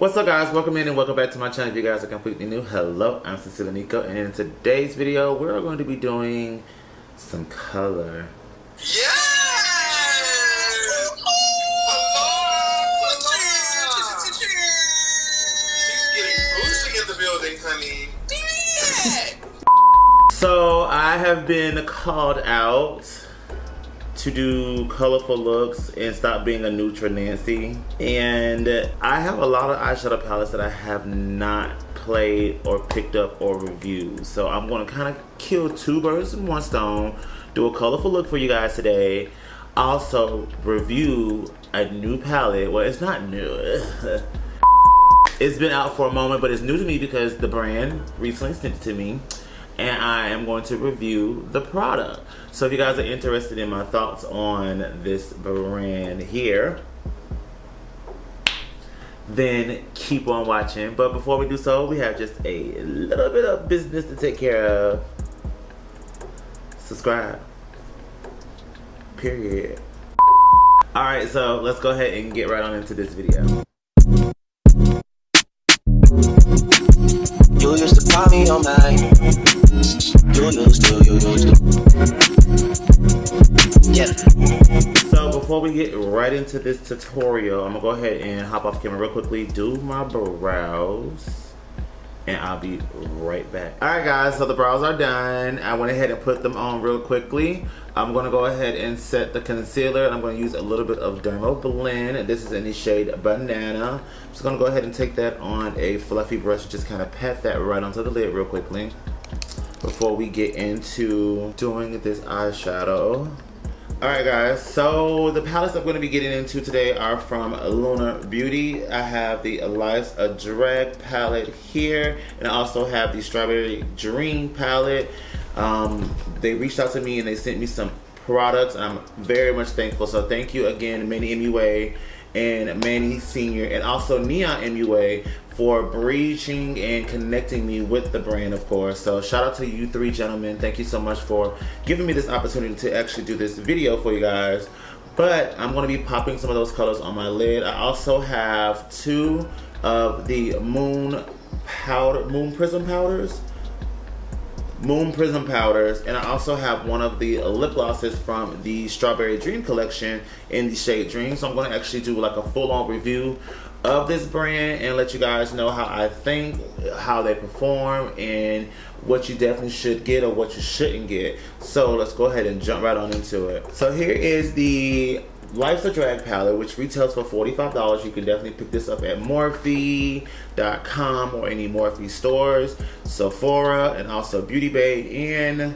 What's up, guys? Welcome in and welcome back to my channel. If you guys are completely new, hello, I'm sincerely Niko, and in today's video we're going to be doing some color. Yeah! Honey. So I have been called out to do colorful looks and stop being a neutral Nancy, and I have a lot of eyeshadow palettes that I have not played or picked up or reviewed, so I'm going to kind of kill two birds with one stone, do a colorful look for you guys today, also review a new palette. Well, it's not new. It's been out for a moment, but it's new to me because the brand recently sent it to me, and I am going to review the product. So if you guys are interested in my thoughts on this brand here, then keep on watching. But before we do so, we have just a little bit of business to take care of. Subscribe. Period. Alright, so let's go ahead and get right on into this video. You used to call me on mine. You used to. Yeah. So before we get right into this tutorial, I'm gonna go ahead and hop off camera real quickly, do my brows, and I'll be right back. Alright guys, so the brows are done. I went ahead and put them on real quickly. I'm gonna go ahead and set the concealer, and I'm gonna use a little bit of Dermo Blend. This is in the shade Banana. I'm just gonna go ahead and take that on a fluffy brush, just kind of pat that right onto the lid real quickly before we get into doing this eyeshadow. Alright guys, so the palettes I'm going to be getting into today are from Lunar Beauty. I have the Life's a Drag palette here, and I also have the Strawberry Dream palette. They reached out to me and they sent me some products, and I'm very much thankful. So thank you again, Manny Mua and Manny Sr. and also Neon MUA for reaching and connecting me with the brand, of course. So shout out to you three gentlemen. Thank you so much for giving me this opportunity to actually do this video for you guys. But I'm going to be popping some of those colors on my lid. I also have two of the Moon Prism powders, and I also have one of the lip glosses from the Strawberry Dream collection in the shade Dream. So I'm going to actually do like a full-on review of this brand and let you guys know how I think, how they perform, and what you definitely should get or what you shouldn't get. So let's go ahead and jump right on into it. So here is the Life's a Drag palette, which retails for $45. You can definitely pick this up at Morphe.com or any Morphe stores, Sephora, and also Beauty Bay and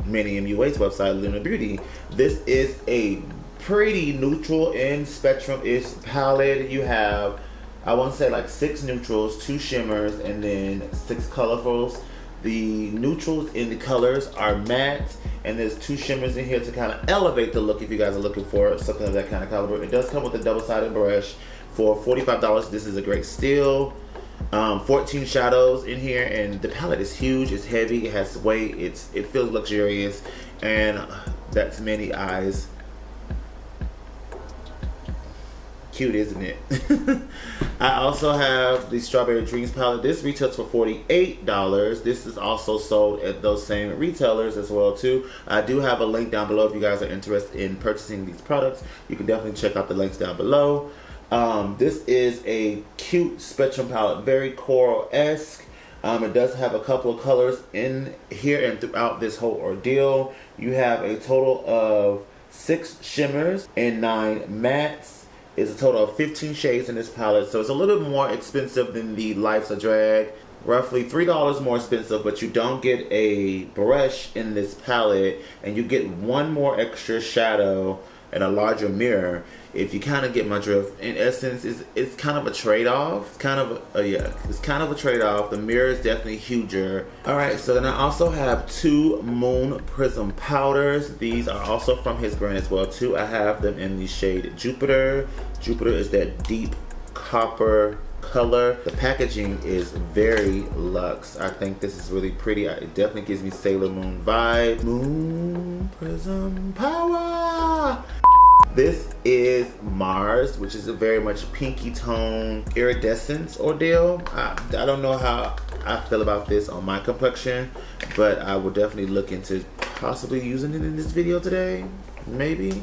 Manny Mua's website, Lunar Beauty. This is a pretty neutral and spectrum-ish palette. You have, I want to say, like 6 neutrals, 2 shimmers, and then 6 colorfuls. The neutrals in the colors are matte, and there's 2 shimmers in here to kind of elevate the look if you guys are looking for something of that kind of caliber. It does come with a double-sided brush. For $45, this is a great steal. 14 shadows in here, and the palette is huge, it's heavy, it has weight, it feels luxurious, and that's many eyes. Cute, isn't it? I also have the Strawberry Dreams palette. This retails for $48. This is also sold at those same retailers as well too. I do have a link down below if you guys are interested in purchasing these products. You can definitely check out the links down below. This is a cute spectrum palette, very coral-esque. It does have a couple of colors in here and throughout this whole ordeal. You have a total of 6 shimmers and 9 mattes. It's a total of 15 shades in this palette, so it's a little bit more expensive than the Life's a Drag. Roughly $3 more expensive, but you don't get a brush in this palette, and you get 1 more extra shadow and a larger mirror, if you kind of get my drift. In essence, it's kind of a trade-off. It's kind of a trade-off. The mirror is definitely huger. Alright, so then I also have 2 Moon Prism powders. These are also from his brand as well too. I have them in the shade Jupiter. Jupiter is that deep copper color. The packaging is very luxe. I think this is really pretty. It definitely gives me Sailor Moon vibe. Moon Prism Power! This is Mars, which is a very much pinky tone iridescence ordeal. I don't know how I feel about this on my complexion, but I will definitely look into possibly using it in this video today. Maybe.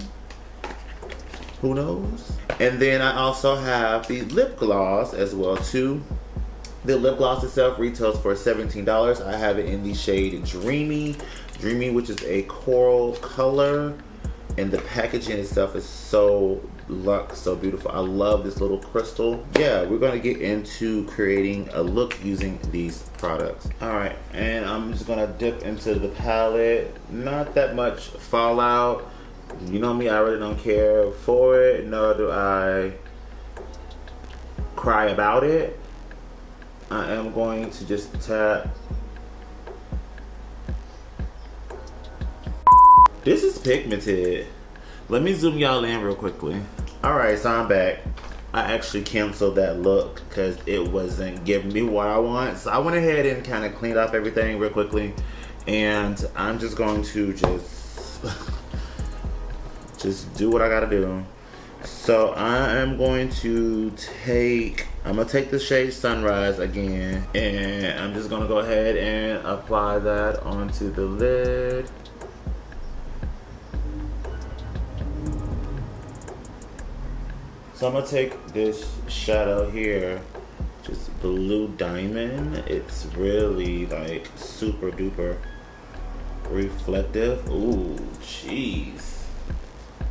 Who knows? And then I also have the lip gloss as well too. The lip gloss itself retails for $17. I have it in the shade Dreamy. Dreamy, which is a coral color. And the packaging itself is so luxe, so beautiful. I love this little crystal. Yeah, we're gonna get into creating a look using these products. All right, and I'm just gonna dip into the palette. Not that much fallout. You know me, I really don't care for it, nor do I cry about it. I am going to just tap. This is pigmented. Let me zoom y'all in real quickly. All right, so I'm back. I actually canceled that look because it wasn't giving me what I want. So I went ahead and kind of cleaned up everything real quickly. And I'm just going to just do what I gotta do. So I am going to take the shade Sunrise again, and I'm just gonna go ahead and apply that onto the lid. So I'm gonna take this shadow here, just Blue Diamond. It's really like super duper reflective. Ooh, jeez.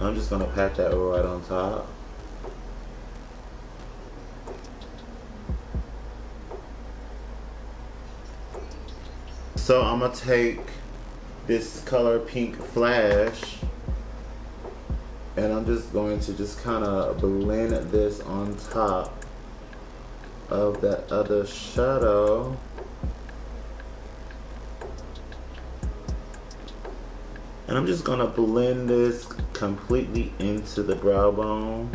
I'm just gonna pat that right on top. So I'm gonna take this color Pink Flash, and I'm just going to just kind of blend this on top of that other shadow. And I'm just gonna blend this completely into the brow bone.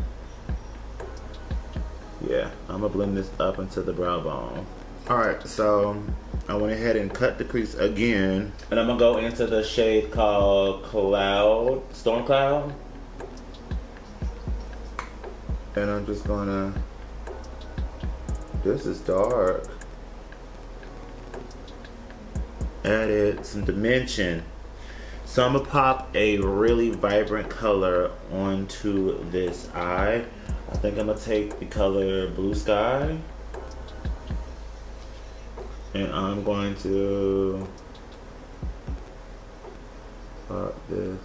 Yeah, I'm gonna blend this up into the brow bone. All right, so I went ahead and cut the crease again, and I'm gonna go into the shade called Storm Cloud. And I'm just gonna, this is dark. Added some dimension. So I'm gonna pop a really vibrant color onto this eye. I think I'm gonna take the color Blue Sky, and I'm going to pop this.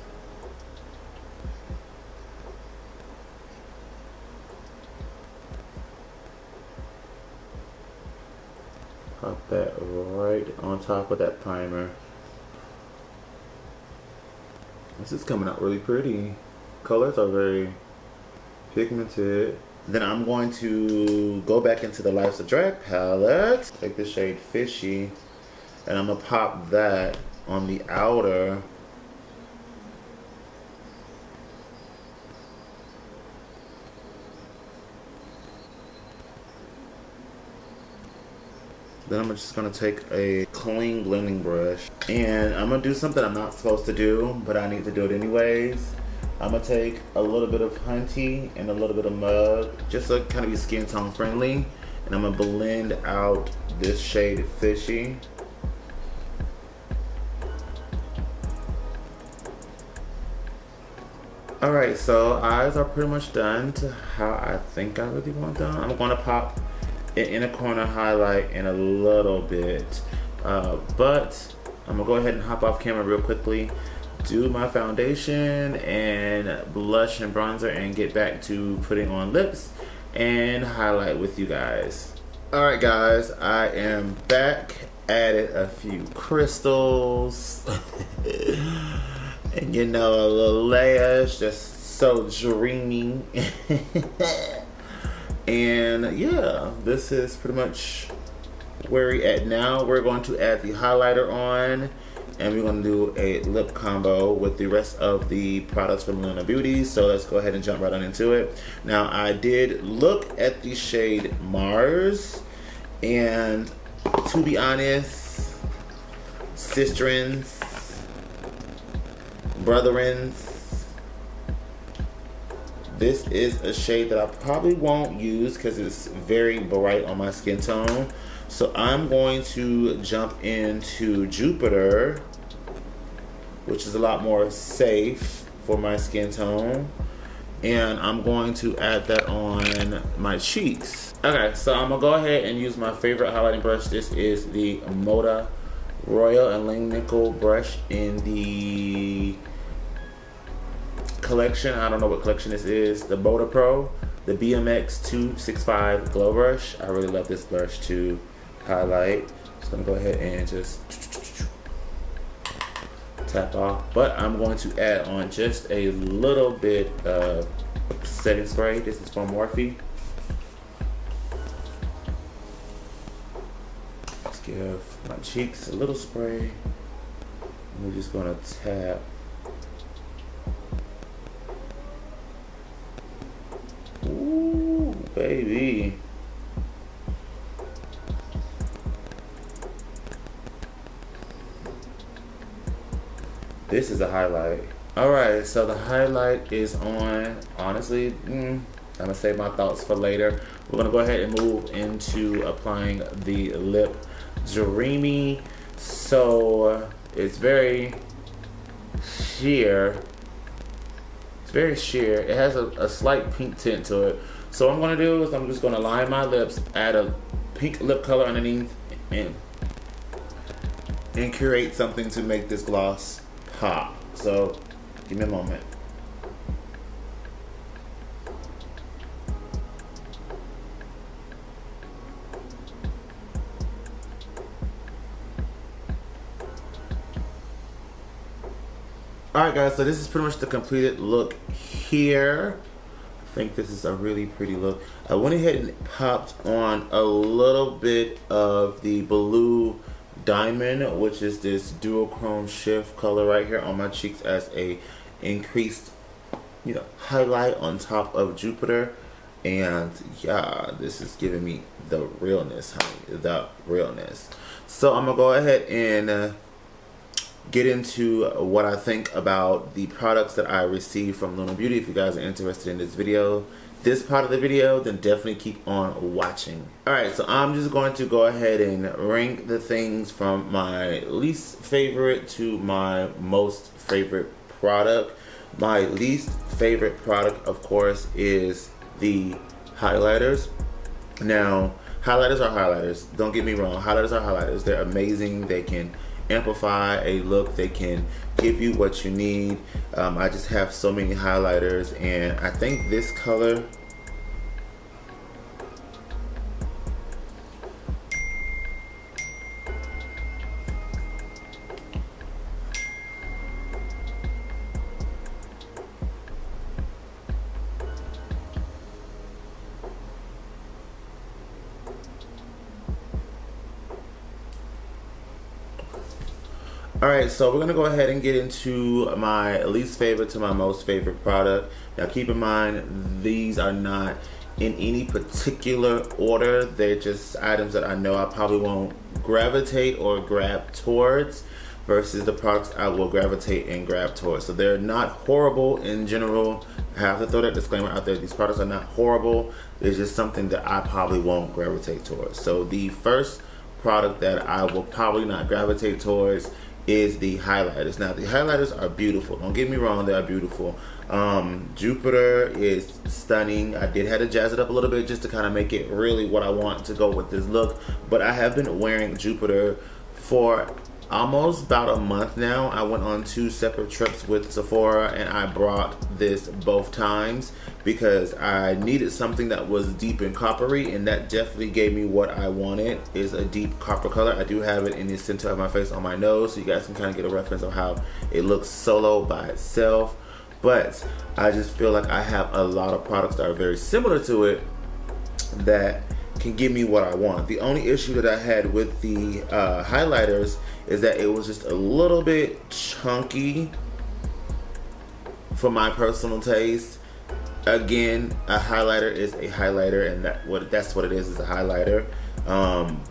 Pop that right on top of that primer. This is coming out really pretty. Colors are very pigmented. Then I'm going to go back into the Life's a Drag palette. Take the shade Fishy, and I'm gonna pop that on the outer. Then I'm just gonna take a clean blending brush, and I'm gonna do something I'm not supposed to do, but I need to do it anyways. I'm gonna take a little bit of Hunty and a little bit of Mug, just to kind of be skin tone friendly, and I'm gonna blend out this shade Fishy. Alright, so eyes are pretty much done to how I think I really want them. I'm gonna pop an inner corner highlight in a little bit, but I'm gonna go ahead and hop off camera real quickly, do my foundation and blush and bronzer, and get back to putting on lips and highlight with you guys. All right guys, I am back. Added a few crystals and you know, a little layers, just so dreamy. And yeah, this is pretty much where we're at now. We're going to add the highlighter on, and we're going to do a lip combo with the rest of the products from Lunar Beauty. So let's go ahead and jump right on into it. Now, I did look at the shade Mars, and to be honest, sisterins, brotherins, this is a shade that I probably won't use because it's very bright on my skin tone. So I'm going to jump into Jupiter, which is a lot more safe for my skin tone. And I'm going to add that on my cheeks. Okay, so I'm gonna go ahead and use my favorite highlighting brush. This is the Moda Royal and Niko brush in the collection. I don't know what collection this is. The Moda Pro, the BMX 265 Glow Brush. I really love this brush to highlight. Just gonna go ahead and just tap off, but I'm going to add on just a little bit of setting spray. This is from Morphe. Let's give my cheeks a little spray. We're just gonna tap. Ooh, baby. This is a highlight. All right, so the highlight is on. Honestly, I'm gonna save my thoughts for later. We're gonna go ahead and move into applying the lip Dreamy. So it's very sheer. It's very sheer. It has a slight pink tint to it. So what I'm gonna do is I'm just gonna line my lips, add a pink lip color underneath, and create something to make this gloss pop. So give me a moment. Alright guys, so this is pretty much the completed look here. I think this is a really pretty look. I went ahead and popped on a little bit of the blue diamond, which is this duochrome shift color right here on my cheeks as a increased, highlight on top of Jupiter. And yeah, this is giving me the realness, honey, the realness. So I'm gonna go ahead and get into what I think about the products that I received from Lunar Beauty. If you guys are interested in this part of the video, then definitely keep on watching. Alright, so I'm just going to go ahead and rank the things from my least favorite to my most favorite product. My least favorite product, of course, is the highlighters. Now, highlighters are highlighters. Don't get me wrong, highlighters are highlighters. They're amazing. They can amplify a look. They can give you what you need. I just have so many highlighters, and I think this color Alright, so we're going to go ahead and get into my least favorite to my most favorite product. Now keep in mind, these are not in any particular order. They're just items that I know I probably won't gravitate or grab towards versus the products I will gravitate and grab towards. So they're not horrible in general. I have to throw that disclaimer out there. These products are not horrible. It's just something that I probably won't gravitate towards. So the first product that I will probably not gravitate towards is the highlighters. Now the highlighters are beautiful, don't get me wrong, they are beautiful. Jupiter is stunning. I did have to jazz it up a little bit just to kind of make it really what I want to go with this look, but I have been wearing Jupiter for almost about a month now. I went on 2 separate trips with Sephora and I brought this both times because I needed something that was deep and coppery, and that definitely gave me what I wanted, is a deep copper color. I do have it in the center of my face on my nose, so you guys can kind of get a reference of how it looks solo by itself. But I just feel like I have a lot of products that are very similar to it that can give me what I want. The only issue that I had with the highlighters is that it was just a little bit chunky for my personal taste. Again, a highlighter is a highlighter, and that's what it is a highlighter.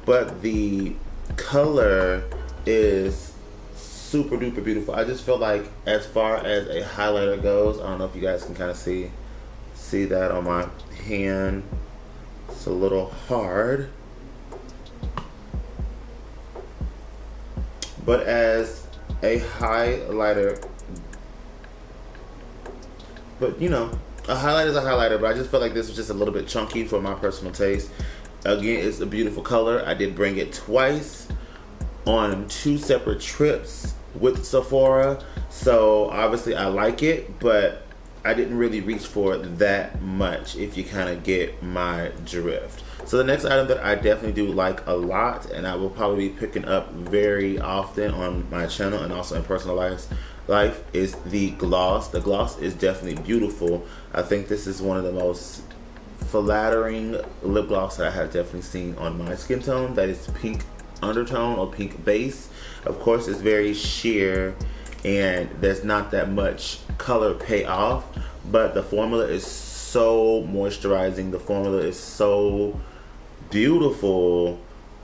But the color is super duper beautiful. I just feel like as far as a highlighter goes, I don't know if you guys can kind of see see that on my hand. It's a little hard. But as a highlighter, but you know, a highlighter is a highlighter, but I just felt like this was just a little bit chunky for my personal taste. Again, it's a beautiful color. I did bring it twice on 2 separate trips with Sephora, so obviously I like it, but I didn't really reach for it that much, if you kind of get my drift. So the next item that I definitely do like a lot, and I will probably be picking up very often on my channel and also in personal life, is the gloss. The gloss is definitely beautiful. I think this is one of the most flattering lip gloss that I have definitely seen on my skin tone. That is pink undertone or pink base. Of course, it's very sheer and there's not that much color payoff, but the formula is so moisturizing. The formula is so beautiful.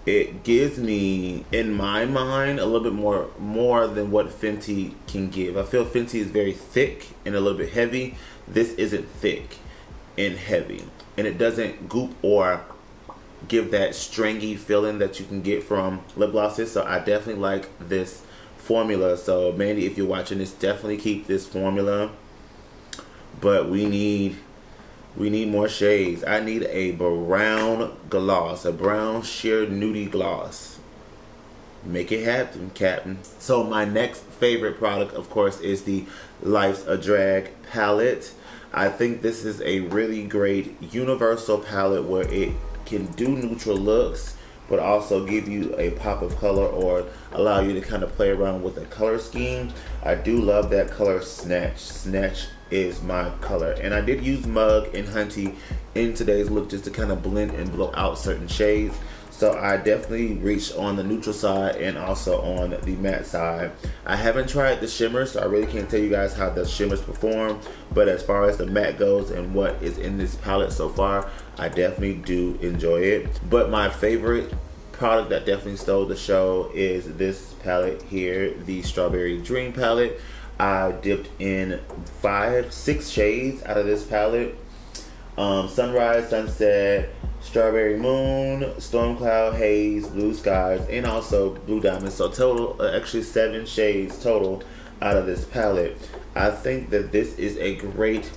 It gives me, in my mind, a little bit more than what Fenty can give. I feel Fenty is very thick and a little bit heavy. This isn't thick and heavy, and it doesn't goop or give that stringy feeling that you can get from lip glosses. So I definitely like this formula. So Mandy, if you're watching this, definitely keep this formula. But we need more shades. I need a brown gloss, a brown sheer nudie gloss. Make it happen, Captain. So my next favorite product, of course, is the Life's a Drag palette. I think this is a really great universal palette where it can do neutral looks, but also give you a pop of color or allow you to kind of play around with a color scheme. I do love that color Snatch. Snatch is my color. And I did use Mug and Hunty in today's look just to kind of blend and blow out certain shades. So I definitely reached on the neutral side and also on the matte side. I haven't tried the shimmers, so I really can't tell you guys how the shimmers perform. But as far as the matte goes and what is in this palette so far, I definitely do enjoy it. But my favorite product that definitely stole the show is this palette here, the Strawberry Dream palette. I dipped in 6 shades out of this palette. Sunrise, Sunset, Strawberry Moon, Storm Cloud, Haze, Blue Skies, and also Blue Diamond. So total, actually 7 shades total out of this palette. I think that this is a great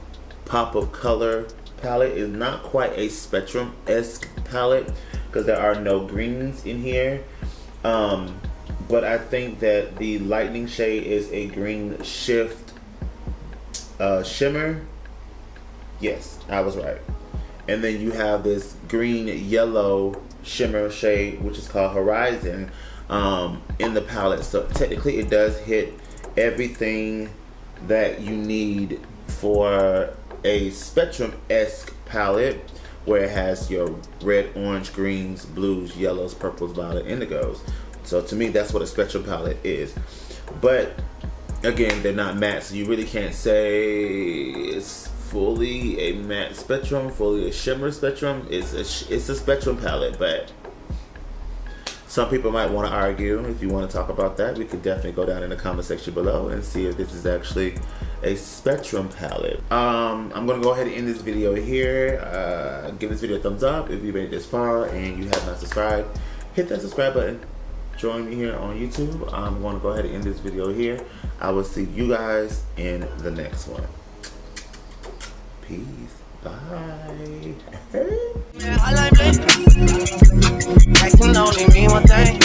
pop of color palette. It's not quite a Spectrum-esque palette because there are no greens in here. But I think that the lightning shade is a green shift shimmer. Yes, I was right. And then you have this green yellow shimmer shade, which is called Horizon, in the palette. So technically it does hit everything that you need for a Spectrum-esque palette, where it has your red, orange, greens, blues, yellows, purples, violet, indigos. So to me, that's what a Spectrum palette is. But again, they're not matte, so you really can't say it's fully a matte Spectrum, fully a shimmer Spectrum. It's a Spectrum palette, but some people might want to argue. If you want to talk about that, we could definitely go down in the comment section below and see if this is actually a Spectrum palette. I'm gonna go ahead and end this video here. Give this video a thumbs up if you made it this far and you have not subscribed. Hit that subscribe button. Join me here on YouTube. I'm going to go ahead and end this video here. I will see you guys in the next one. Peace. Bye. I like me. That can only mean one thing.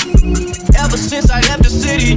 Ever since I left the city,